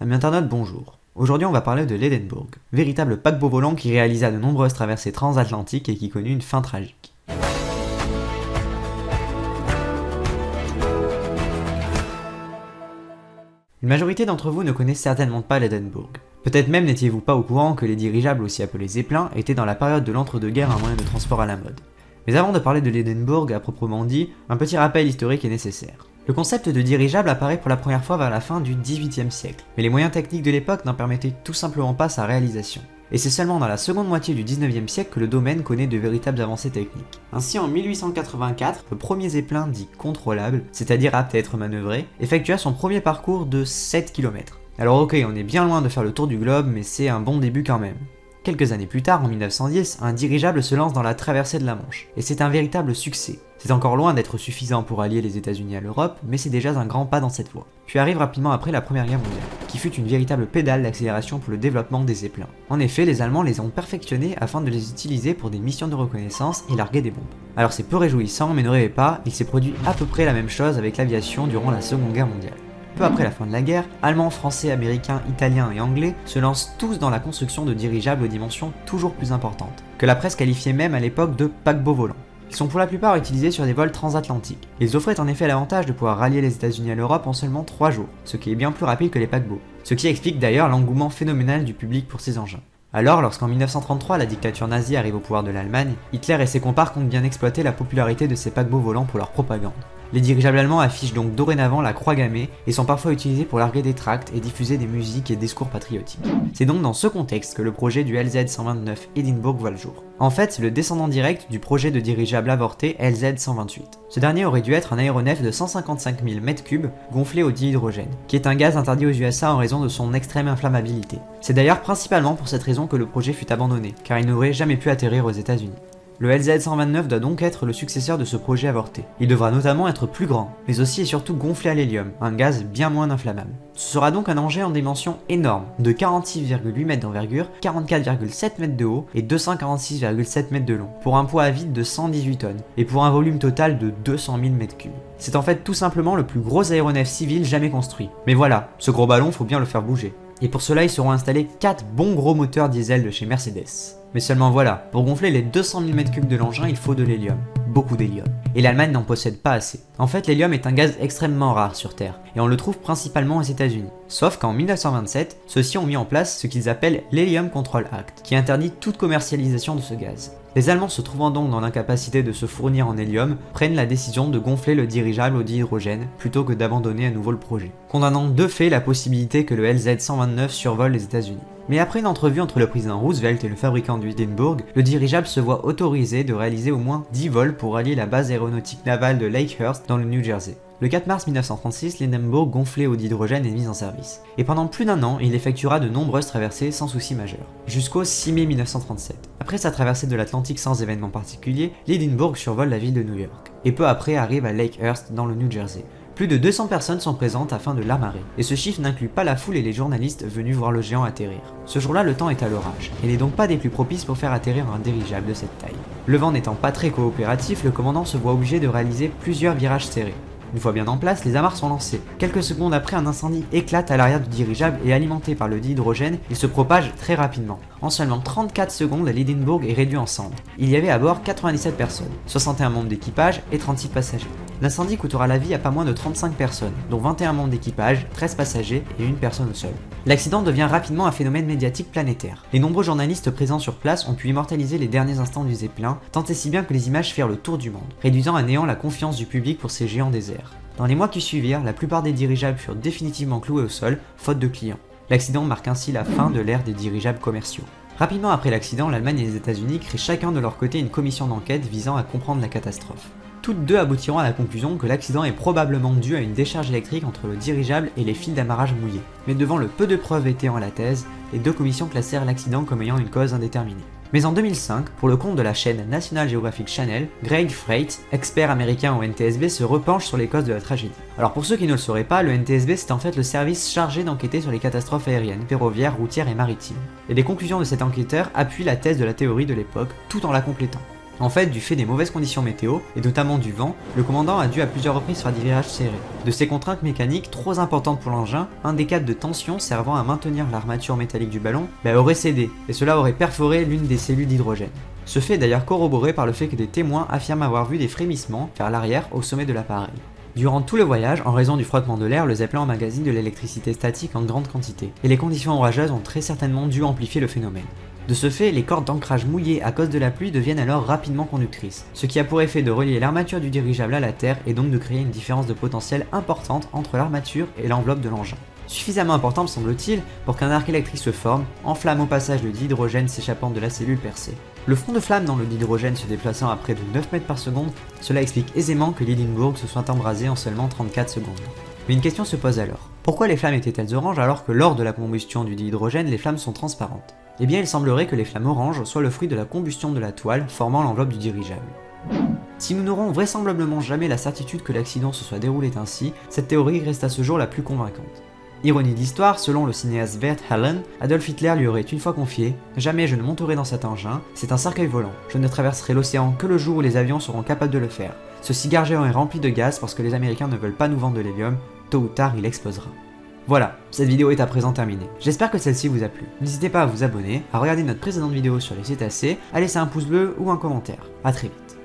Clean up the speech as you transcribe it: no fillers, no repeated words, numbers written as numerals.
Amis internautes, bonjour. Aujourd'hui on va parler de l'Hindenburg, véritable paquebot volant qui réalisa de nombreuses traversées transatlantiques et qui connut une fin tragique. Une majorité d'entre vous ne connaissent certainement pas l'Hindenburg. Peut-être même n'étiez-vous pas au courant que les dirigeables, aussi appelés zeppelins, étaient dans la période de l'entre-deux-guerres un moyen de transport à la mode. Mais avant de parler de l'Hindenburg à proprement dit, un petit rappel historique est nécessaire. Le concept de dirigeable apparaît pour la première fois vers la fin du XVIIIe siècle, mais les moyens techniques de l'époque n'en permettaient tout simplement pas sa réalisation. Et c'est seulement dans la seconde moitié du XIXe siècle que le domaine connaît de véritables avancées techniques. Ainsi en 1884, le premier zeppelin dit contrôlable, c'est-à-dire apte à être manœuvré, effectua son premier parcours de 7 km. Alors ok, on est bien loin de faire le tour du globe, mais c'est un bon début quand même. Quelques années plus tard, en 1910, un dirigeable se lance dans la traversée de la Manche, et c'est un véritable succès. C'est encore loin d'être suffisant pour allier les États-Unis à l'Europe, mais c'est déjà un grand pas dans cette voie. Puis arrive rapidement après la Première Guerre mondiale, qui fut une véritable pédale d'accélération pour le développement des zeppelins. En effet, les Allemands les ont perfectionnés afin de les utiliser pour des missions de reconnaissance et larguer des bombes. Alors c'est peu réjouissant, mais ne rêvez pas, il s'est produit à peu près la même chose avec l'aviation durant la Seconde Guerre mondiale. Peu après la fin de la guerre, Allemands, Français, Américains, Italiens et Anglais se lancent tous dans la construction de dirigeables aux dimensions toujours plus importantes, que la presse qualifiait même à l'époque de paquebots volants. Ils sont pour la plupart utilisés sur des vols transatlantiques. Ils offraient en effet l'avantage de pouvoir rallier les États-Unis à l'Europe en seulement 3 jours, ce qui est bien plus rapide que les paquebots. Ce qui explique d'ailleurs l'engouement phénoménal du public pour ces engins. Alors, lorsqu'en 1933 la dictature nazie arrive au pouvoir de l'Allemagne, Hitler et ses compars comptent bien exploiter la popularité de ces paquebots volants pour leur propagande. Les dirigeables allemands affichent donc dorénavant la croix gammée et sont parfois utilisés pour larguer des tracts et diffuser des musiques et discours patriotiques. C'est donc dans ce contexte que le projet du LZ-129 Hindenburg voit le jour. En fait, c'est le descendant direct du projet de dirigeable avorté LZ-128. Ce dernier aurait dû être un aéronef de 155 000 m3 gonflé au dihydrogène, qui est un gaz interdit aux USA en raison de son extrême inflammabilité. C'est d'ailleurs principalement pour cette raison que le projet fut abandonné, car il n'aurait jamais pu atterrir aux États-Unis. Le LZ-129 doit donc être le successeur de ce projet avorté. Il devra notamment être plus grand, mais aussi et surtout gonflé à l'hélium, un gaz bien moins inflammable. Ce sera donc un engin en dimension énorme, de 46,8 mètres d'envergure, 44,7 mètres de haut et 246,7 mètres de long, pour un poids à vide de 118 tonnes, et pour un volume total de 200 000 m3. C'est en fait tout simplement le plus gros aéronef civil jamais construit. Mais voilà, ce gros ballon faut bien le faire bouger. Et pour cela ils seront installés 4 bons gros moteurs diesel de chez Mercedes. Mais seulement voilà, pour gonfler les 200 000 m3 de l'engin, il faut de l'hélium. Beaucoup d'hélium. Et l'Allemagne n'en possède pas assez. En fait, l'hélium est un gaz extrêmement rare sur Terre, et on le trouve principalement aux États-Unis. Sauf qu'en 1927, ceux-ci ont mis en place ce qu'ils appellent l'Helium Control Act, qui interdit toute commercialisation de ce gaz. Les Allemands, se trouvant donc dans l'incapacité de se fournir en hélium, prennent la décision de gonfler le dirigeable au dihydrogène plutôt que d'abandonner à nouveau le projet, condamnant de fait la possibilité que le LZ-129 survole les États-Unis. Mais après une entrevue entre le président Roosevelt et le fabricant du Hindenburg, le dirigeable se voit autorisé de réaliser au moins 10 vols pour rallier la base aéronautique navale de Lakehurst dans le New Jersey. Le 4 mars 1936, l'Hindenburg gonflé au dihydrogène est mis en service. Et pendant plus d'un an, il effectuera de nombreuses traversées sans souci majeur. Jusqu'au 6 mai 1937. Après sa traversée de l'Atlantique sans événement particulier, l'Hindenburg survole la ville de New York. Et peu après arrive à Lakehurst dans le New Jersey. Plus de 200 personnes sont présentes afin de l'amarrer, et ce chiffre n'inclut pas la foule et les journalistes venus voir le géant atterrir. Ce jour-là, le temps est à l'orage, et n'est donc pas des plus propices pour faire atterrir un dirigeable de cette taille. Le vent n'étant pas très coopératif, le commandant se voit obligé de réaliser plusieurs virages serrés. Une fois bien en place, les amarres sont lancées. Quelques secondes après, un incendie éclate à l'arrière du dirigeable et alimenté par le dihydrogène, il se propage très rapidement. En seulement 34 secondes, l'Hindenburg est réduit en cendres. Il y avait à bord 97 personnes, 61 membres d'équipage et 36 passagers. L'incendie coûtera la vie à pas moins de 35 personnes, dont 21 membres d'équipage, 13 passagers et une personne au sol. L'accident devient rapidement un phénomène médiatique planétaire. Les nombreux journalistes présents sur place ont pu immortaliser les derniers instants du Zeppelin, tant et si bien que les images firent le tour du monde, réduisant à néant la confiance du public pour ces géants des airs. Dans les mois qui suivirent, la plupart des dirigeables furent définitivement cloués au sol, faute de clients. L'accident marque ainsi la fin de l'ère des dirigeables commerciaux. Rapidement après l'accident, l'Allemagne et les États-Unis créent chacun de leur côté une commission d'enquête visant à comprendre la catastrophe. Toutes deux aboutiront à la conclusion que l'accident est probablement dû à une décharge électrique entre le dirigeable et les fils d'amarrage mouillés. Mais devant le peu de preuves étayant la thèse, les deux commissions classèrent l'accident comme ayant une cause indéterminée. Mais en 2005, pour le compte de la chaîne National Geographic Channel, Greg Freight, expert américain au NTSB, se repenche sur les causes de la tragédie. Alors pour ceux qui ne le sauraient pas, le NTSB c'est en fait le service chargé d'enquêter sur les catastrophes aériennes, ferroviaires, routières et maritimes. Et les conclusions de cet enquêteur appuient la thèse de la théorie de l'époque, tout en la complétant. En fait, du fait des mauvaises conditions météo, et notamment du vent, le commandant a dû à plusieurs reprises faire des virages serrés. De ces contraintes mécaniques trop importantes pour l'engin, un des câbles de tension servant à maintenir l'armature métallique du ballon aurait cédé, et cela aurait perforé l'une des cellules d'hydrogène. Ce fait est d'ailleurs corroboré par le fait que des témoins affirment avoir vu des frémissements vers l'arrière au sommet de l'appareil. Durant tout le voyage, en raison du frottement de l'air, le Zeppelin emmagasine de l'électricité statique en grande quantité, et les conditions orageuses ont très certainement dû amplifier le phénomène. De ce fait, les cordes d'ancrage mouillées à cause de la pluie deviennent alors rapidement conductrices, ce qui a pour effet de relier l'armature du dirigeable à la terre et donc de créer une différence de potentiel importante entre l'armature et l'enveloppe de l'engin. Suffisamment importante semble-t-il pour qu'un arc électrique se forme, enflamme au passage le dihydrogène s'échappant de la cellule percée. Le front de flamme dans le dihydrogène se déplaçant à près de 9 mètres par seconde, cela explique aisément que l'Hindenburg se soit embrasé en seulement 34 secondes. Mais une question se pose alors. Pourquoi les flammes étaient-elles oranges alors que lors de la combustion du dihydrogène, les flammes sont transparentes? Eh bien, il semblerait que les flammes oranges soient le fruit de la combustion de la toile formant l'enveloppe du dirigeable. Si nous n'aurons vraisemblablement jamais la certitude que l'accident se soit déroulé ainsi, cette théorie reste à ce jour la plus convaincante. Ironie d'histoire, selon le cinéaste Bert Helland, Adolf Hitler lui aurait une fois confié « Jamais je ne monterai dans cet engin, c'est un cercueil volant. Je ne traverserai l'océan que le jour où les avions seront capables de le faire. Ce cigare géant est rempli de gaz parce que les Américains ne veulent pas nous vendre de l'hélium, tôt ou tard il explosera. » Voilà, cette vidéo est à présent terminée. J'espère que celle-ci vous a plu. N'hésitez pas à vous abonner, à regarder notre précédente vidéo sur les cétacés, à laisser un pouce bleu ou un commentaire. A très vite.